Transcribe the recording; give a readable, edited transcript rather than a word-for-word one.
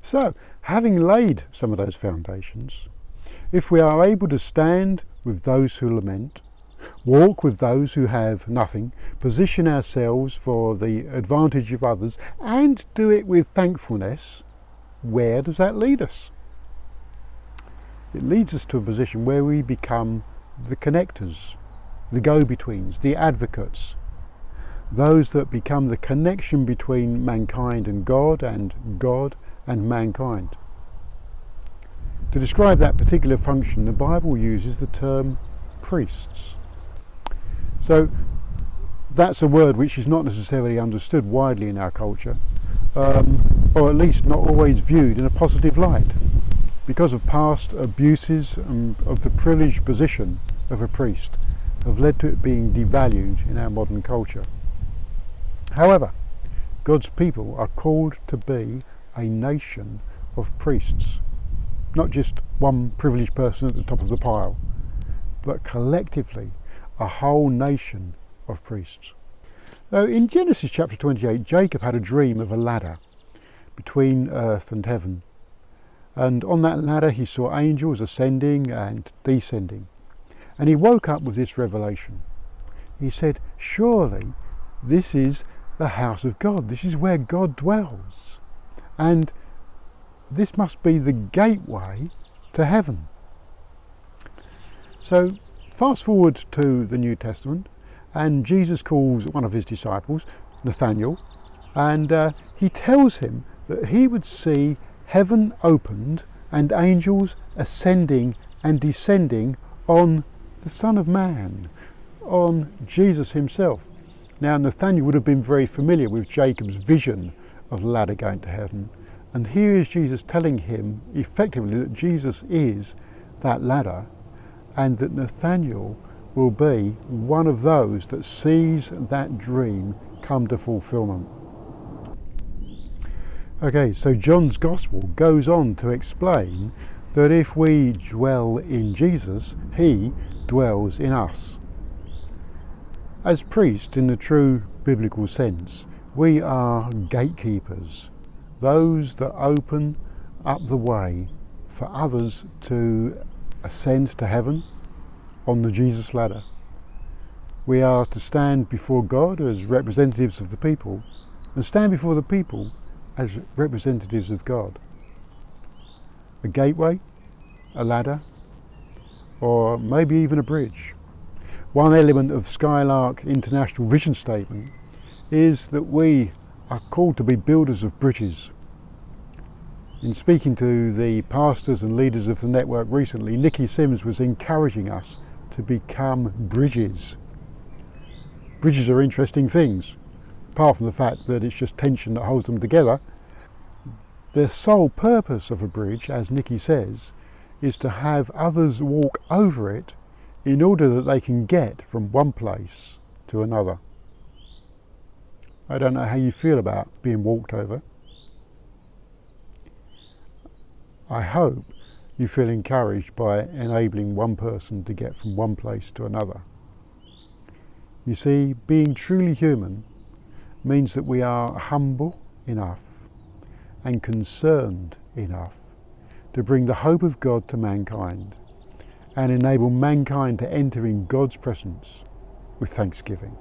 So, having laid some of those foundations, if we are able to stand with those who lament, walk with those who have nothing, position ourselves for the advantage of others, and do it with thankfulness, where does that lead us? It leads us to a position where we become the connectors, the go-betweens, the advocates, those that become the connection between mankind and God and mankind. To describe that particular function, the Bible uses the term priests. So that's a word which is not necessarily understood widely in our culture, or at least not always viewed in a positive light, because of past abuses of the privileged position of a priest have led to it being devalued in our modern culture. However, God's people are called to be a nation of priests. Not just one privileged person at the top of the pile, but collectively a whole nation of priests. Now, in Genesis chapter 28, Jacob had a dream of a ladder between earth and heaven. And on that ladder he saw angels ascending and descending. And he woke up with this revelation. He said, surely this is the house of God. This is where God dwells. And this must be the gateway to heaven. So fast forward to the New Testament, and Jesus calls one of his disciples, Nathanael, and he tells him that he would see heaven opened and angels ascending and descending on the Son of Man, on Jesus himself. Now Nathanael would have been very familiar with Jacob's vision of the ladder going to heaven. And here is Jesus telling him effectively that Jesus is that ladder, and that Nathanael will be one of those that sees that dream come to fulfillment. Okay, so John's Gospel goes on to explain that if we dwell in Jesus, he dwells in us. As priests, in the true biblical sense, we are gatekeepers, those that open up the way for others to ascend to heaven on the Jesus ladder. We are to stand before God as representatives of the people, and stand before the people as representatives of God. A gateway, a ladder, or maybe even a bridge. One element of Skylark International vision statement is that we are called to be builders of bridges. In speaking to the pastors and leaders of the network recently, Nikki Sims was encouraging us to become bridges. Bridges are interesting things, apart from the fact that it's just tension that holds them together. The sole purpose of a bridge, as Nikki says, is to have others walk over it in order that they can get from one place to another. I don't know how you feel about being walked over. I hope you feel encouraged by enabling one person to get from one place to another. You see, being truly human means that we are humble enough and concerned enough to bring the hope of God to mankind and enable mankind to enter in God's presence with thanksgiving.